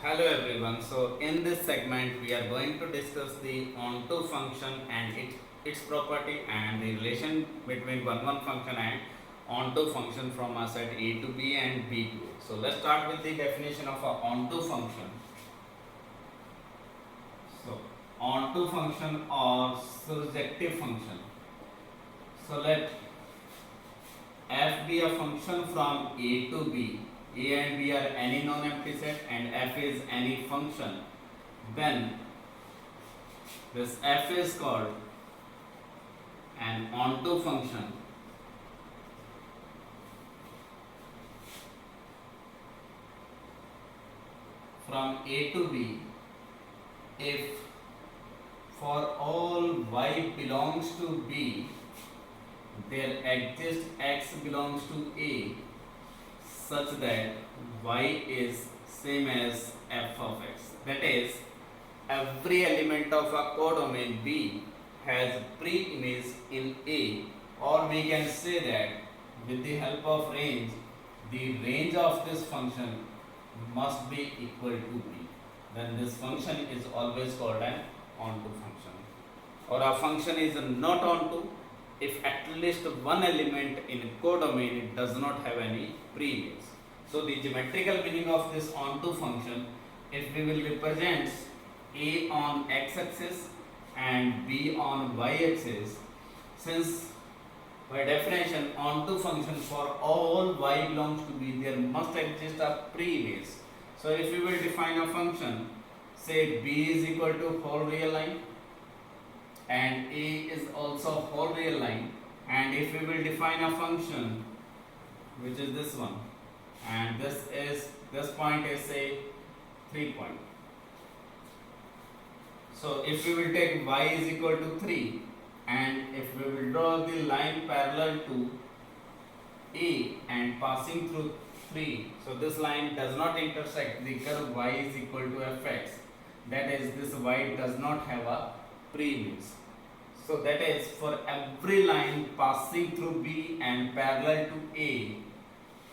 Hello everyone. So in this segment we are going to discuss the onto function and its property and the relation between one function and onto function from a set A to B and B to A. So let's start with the definition of a onto function. So onto function or surjective function. So let f be a function from A to B. A and B are any non-empty set and f is any function. Then this f is called an onto function. From A to B if for all y belongs to B there exists x belongs to A such that y is same as f of x. That is, every element of a codomain B has pre-image in A, or we can say that with the help of range, the range of this function must be equal to B. Then this function is always called an onto function. Or a function is not onto if at least one element in codomain does not have any pre-image. So the geometrical meaning of this onto function, if we will represent A on x-axis and B on y-axis, since by definition onto function for all y belongs to B, there must exist a pre-image. So if we will define a function, say B is equal to whole real line and A is also whole real line, and if we will define a function which is this one, and this point is say 3 point. So if we will take y is equal to 3 and if we will draw the line parallel to A and passing through 3, so this line does not intersect the curve y is equal to fx. That is, this y does not have a pre-image. So that is, for every line passing through B and parallel to A,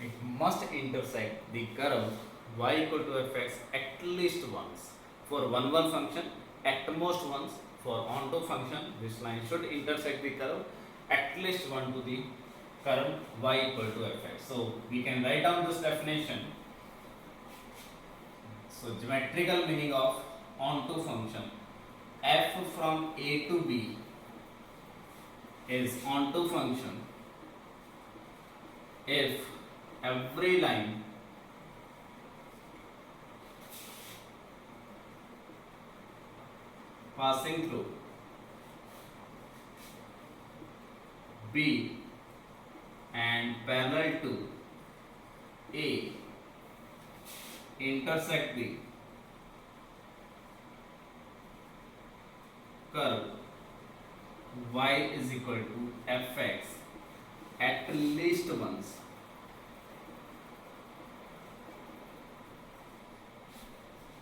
it must intersect the curve y equal to fx at least once. For one function, at most once. For onto function, this line should intersect the curve at least one to the curve y equal to fx. So we can write down this definition. So geometrical meaning of onto function: f from A to B is onto function if every line passing through B and parallel to A intersect the curve y is equal to fx at least once.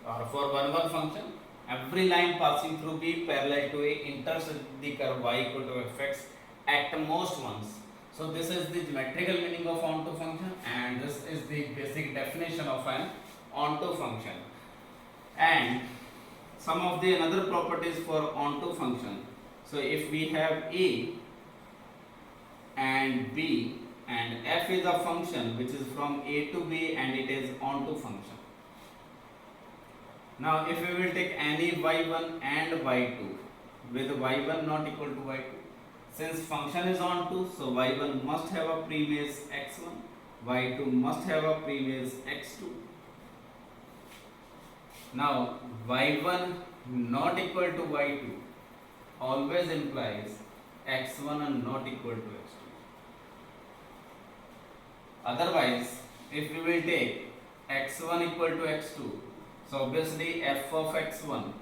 Or for one function, every line passing through B parallel to A intersects the curve y equal to fx at most once. So this is the geometrical meaning of onto function, and this is the basic definition of an onto function. And some of the another properties for onto function. So if we have A and B and f is a function which is from A to B and it is onto function. Now if we will take any y1 and y2 with y1 not equal to y2, since function is onto, so y1 must have a pre-image x1, y2 must have a pre-image x2. Now y1 not equal to y2 always implies x1 and not equal to x2. Otherwise, if we will take x1 equal to x2, so obviously f of x1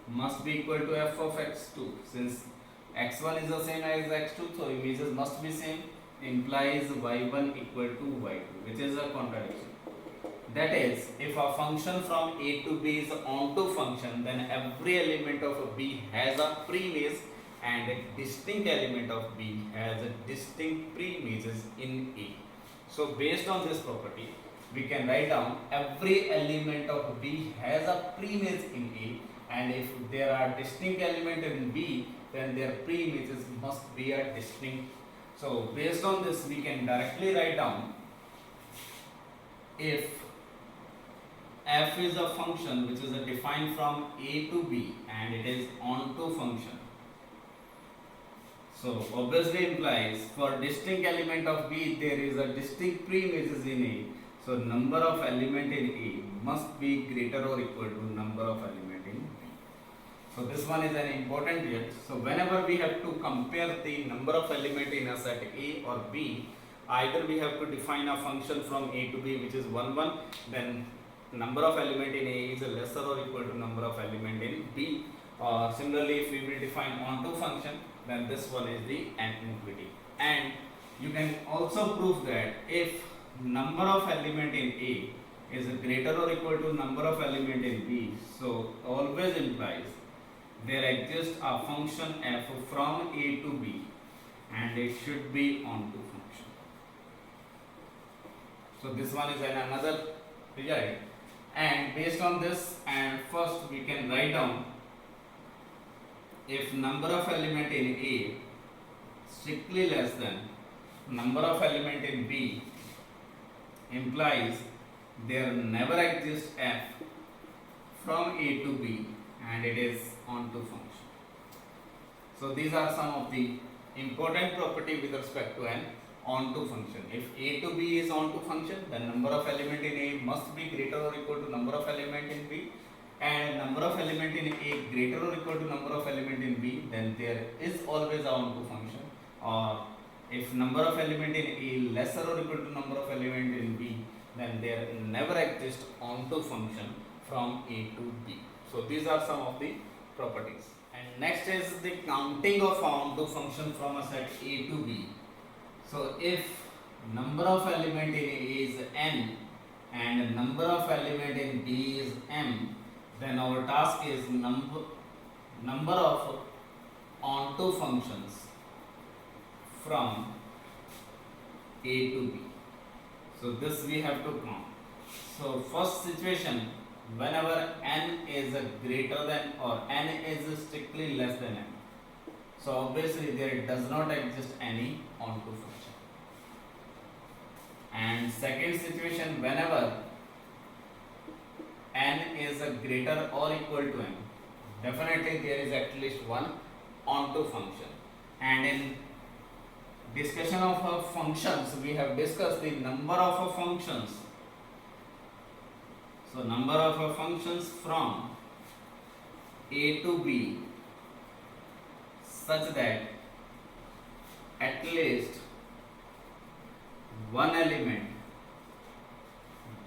must be equal to f of x2. Since x1 is the same as x2, so images must be same, implies y1 equal to y2, which is a contradiction. That is, if a function from A to B is onto function, then every element of B has a pre-image and a distinct element of B has a distinct pre-images in A. So based on this property, we can write down every element of B has a pre-image in A, and if there are distinct elements in B, then their pre-images must be a distinct. So based on this, we can directly write down if f is a function which is defined from A to B and it is onto function. So obviously implies for distinct element of B there is a distinct pre-images in A. So number of element in A must be greater or equal to number of element in B. So this one is an important yet. So whenever we have to compare the number of element in a set A or B, either we have to define a function from A to B which is 1 1, then number of element in A is lesser or equal to number of element in B. Similarly, if we will define onto function, then this one is the ambiguity. And you can also prove that if number of element in A is greater or equal to number of element in B, so always implies there exists a function f from A to B and it should be onto function. So this one is another result. And based on this, and first we can write down if number of element in A strictly less than number of element in B implies there never exists f from A to B and it is onto function. So these are some of the important property with respect to an onto function. If A to B is onto function, then number of element in A must be greater or equal to number of element in B, and number of element in A greater or equal to number of element in B, then there is always a onto function. Or if number of element in A lesser or equal to number of element in B, then there never exists onto function from A to B. So these are some of the properties. And next is the counting of onto function from a set A to B. So if number of element in A is n and number of element in B is m, then our task is number of onto functions from A to B. So this we have to count. So first situation, whenever n is greater than or n is strictly less than m, so obviously there does not exist any onto function. And second situation, whenever n is greater or equal to m, definitely there is at least one onto function. And in discussion of functions, we have discussed the number of functions. So number of functions from A to B such that at least one element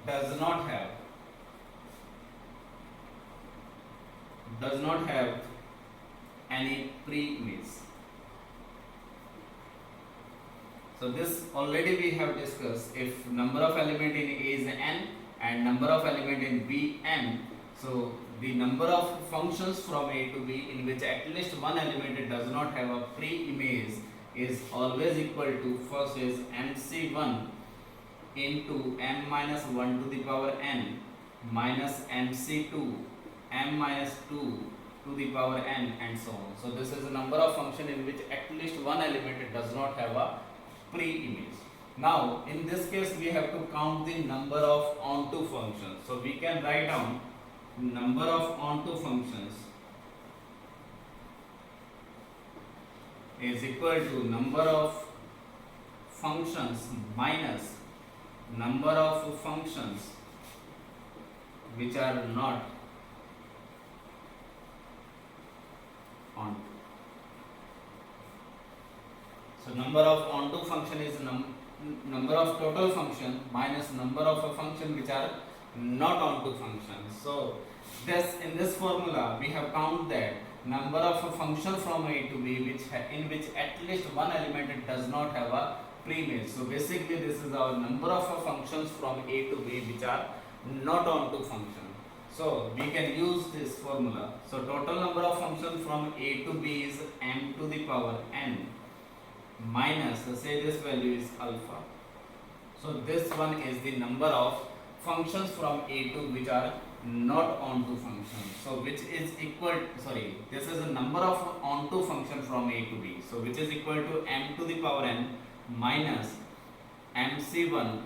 does not have any pre-image. So this already we have discussed. If number of element in A is n and number of element in B m, so the number of functions from A to B in which at least one element does not have a pre-image is always equal to, first is mc1 into m minus 1 to the power n minus mc2 m minus 2 to the power n and so on. So this is a number of function in which at least one element does not have a pre-image. Now in this case we have to count the number of onto functions. So we can write down number of onto functions is equal to number of functions minus number of functions which are not onto. So number of onto function is number of total function minus number of a function which are not onto function. So this in this formula we have counted that number of a function from A to B in which at least one element does not have a pre-image. So basically this is our number of functions from A to B which are not onto function. So we can use this formula. So total number of functions from A to B is m to the power n minus, say this value is alpha. So this one is the number of functions from A to which are not onto functions. So which is equal, sorry, this is a number of onto function from A to B. So which is equal to m to the power n minus mc1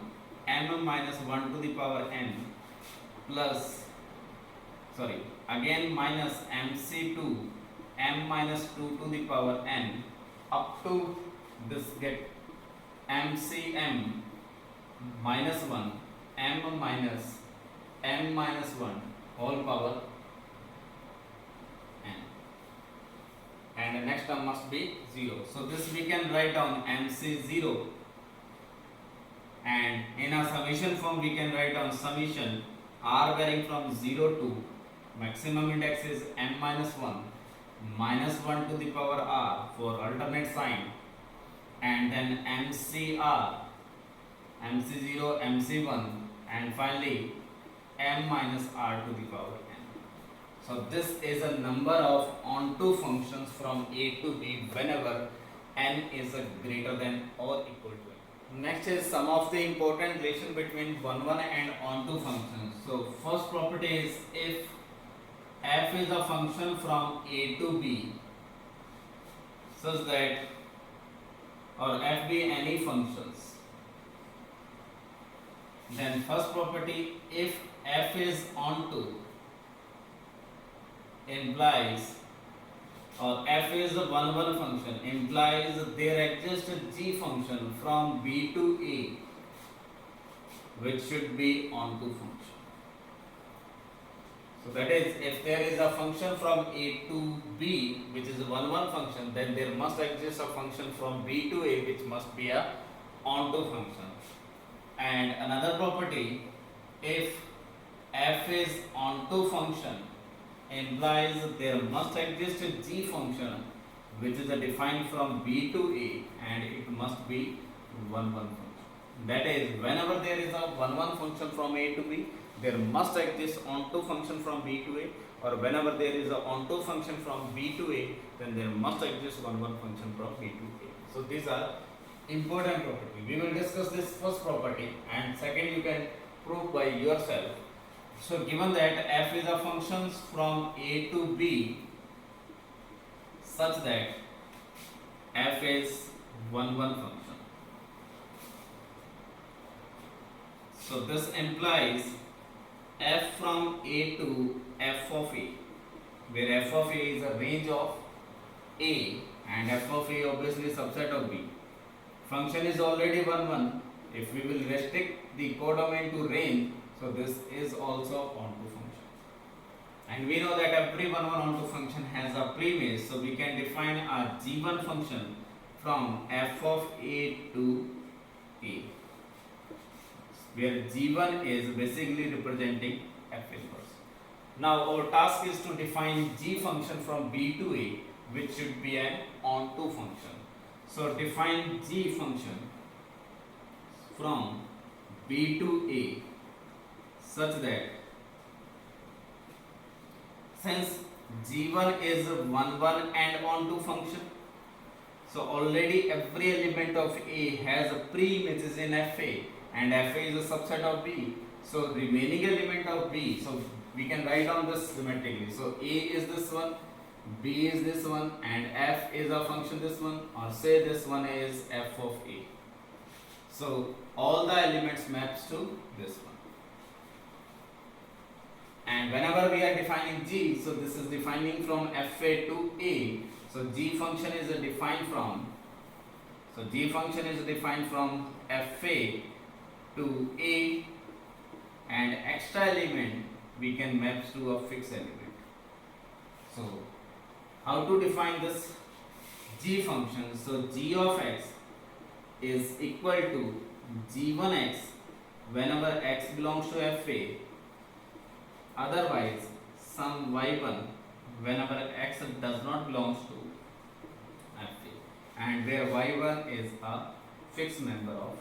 m minus 1 to the power n plus, sorry, again minus mc2 m minus 2 to the power n up to this get mcm minus 1 m minus m minus 1 whole power n, and the next term must be 0. So this we can write down mc0, and in a summation form we can write down summation r varying from 0 to maximum index is m minus 1 minus 1 to the power r for alternate sign, and then mcr mc0 mc1 and finally m minus r to the power n. So this is a number of onto functions from A to B whenever n is greater than or equal to n. Next is some of the important relation between one and onto functions. So first property is if f is a function from A to B such that, or f be any functions, then first property, if f is onto implies, or f is a one function implies there exists a g function from B to A which should be onto function. So that is, if there is a function from A to B which is a one function, then there must exist a function from B to A which must be a onto function. And another property, if f is onto function implies there must exist a g function which is defined from B to A and it must be one function. That is, whenever there is a one function from A to B, there must exist onto function from B to A, or whenever there is a onto function from B to A, then there must exist one function from B to A. So these are important property. We will discuss this first property, and second you can prove by yourself. So given that f is a functions from A to B such that f is one function. So this implies f from A to f of A, where f of A is a range of A and f of A obviously subset of B. Function is already 1. If we will restrict the codomain to range, so this is also onto function. And we know that every one onto function has a premise, so we can define a g1 function from f of A to A, where g1 is basically representing f inverse. Now our task is to define g function from B to A which should be an onto function. So define g function from B to A such that since g1 is 1 and onto function, so already every element of A has a which is in FA, and FA is a subset of B. So remaining element of B, so we can write down this symmetrically. So A is this one, B is this one, and F is a function this one, or say this one is F of A. So all the elements maps to this one. And whenever we are defining G, so this is defining from FA to A. So G function is defined from, FA to A, and extra element we can map to a fixed element. So how to define this G function? So G of x is equal to G1x whenever x belongs to FA, otherwise some y1 whenever x does not belongs to FA, and where y1 is a fixed member of.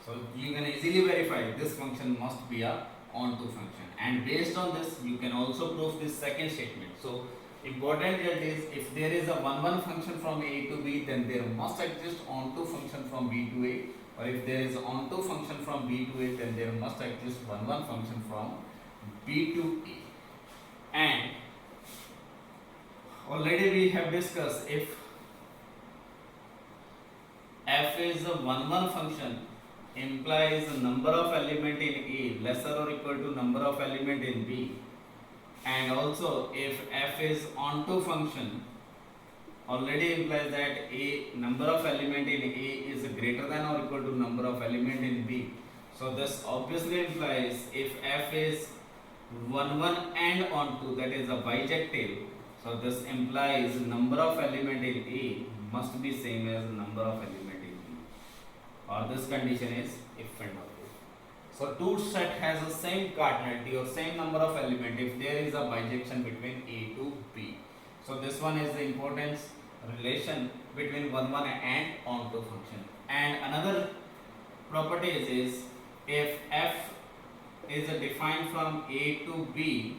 So you can easily verify this function must be a onto function, and based on this you can also prove this second statement. So important result is if there is a 1 1 function from A to B, then there must exist onto function from B to A, or if there is onto function from B to A, then there must exist 1 1 function from B to A. And already we have discussed, if f is a 1 1 function, implies number of element in A lesser or equal to number of element in B, and also if f is onto function, already implies that a number of element in A is greater than or equal to number of element in B. So this obviously implies if f is 1 1 and onto, that is a bijective, so this implies number of element in A must be same as number of element in B, or this condition is if and only. So two set has the same cardinality or same number of element if there is a bijection between A to B. So this one is the importance relation between 1 1 and onto function. And another property is if f is defined from A to B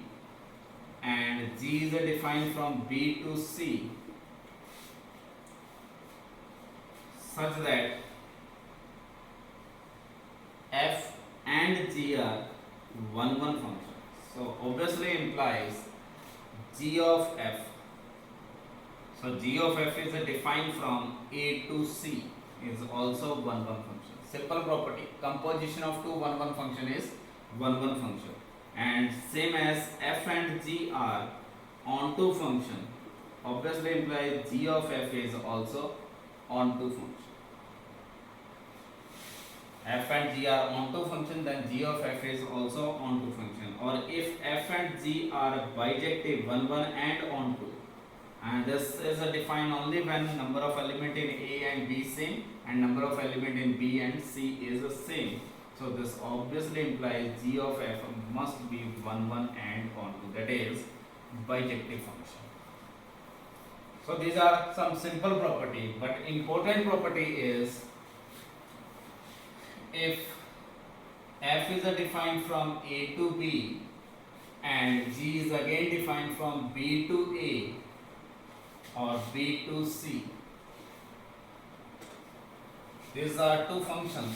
and G is defined from B to C, such that f and G are 1 1 function. So obviously implies G of f. So G of f is defined from A to C is also 1 1 function. Simple property. Composition of two 1 1 function is 1 1 function. And same as f and G are onto function, obviously implies G of f is also onto function. F and G are onto function, then G of f is also onto function. Or if f and G are bijective 1 1 and onto, and this is defined only when number of element in A and B same and number of element in B and C is the same. So this obviously implies G of f must be 1 1 and onto, that is bijective function. So these are some simple property, but important property is if f is defined from A to B and G is again defined from B to A or B to C, these are two functions,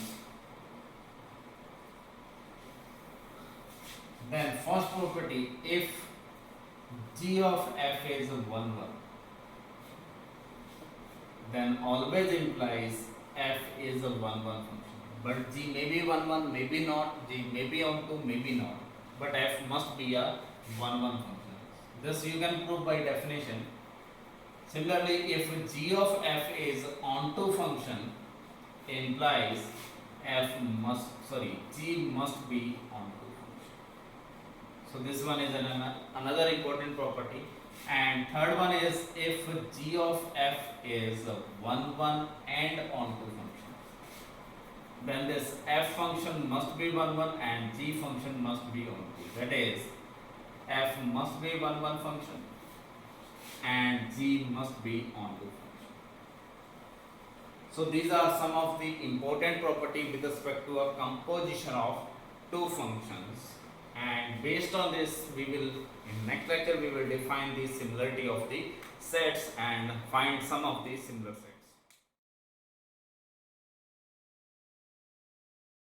then first property, if G of f is 1 1, then always implies f is a 1 1 function. But G may be 1 1, maybe not, G may be onto, maybe not, but f must be a 1 1 function. This you can prove by definition. Similarly, if G of f is onto function, implies G must be onto function. So this one is another important property. And third one is if G of f is 1 1 and onto function, then this f function must be 1 1 and G function must be onto. That is, f must be 1 1 function and G must be onto function. So these are some of the important property with respect to a composition of two functions. And based on this, we will in next lecture we will define the similarity of the sets and find some of the similar sets.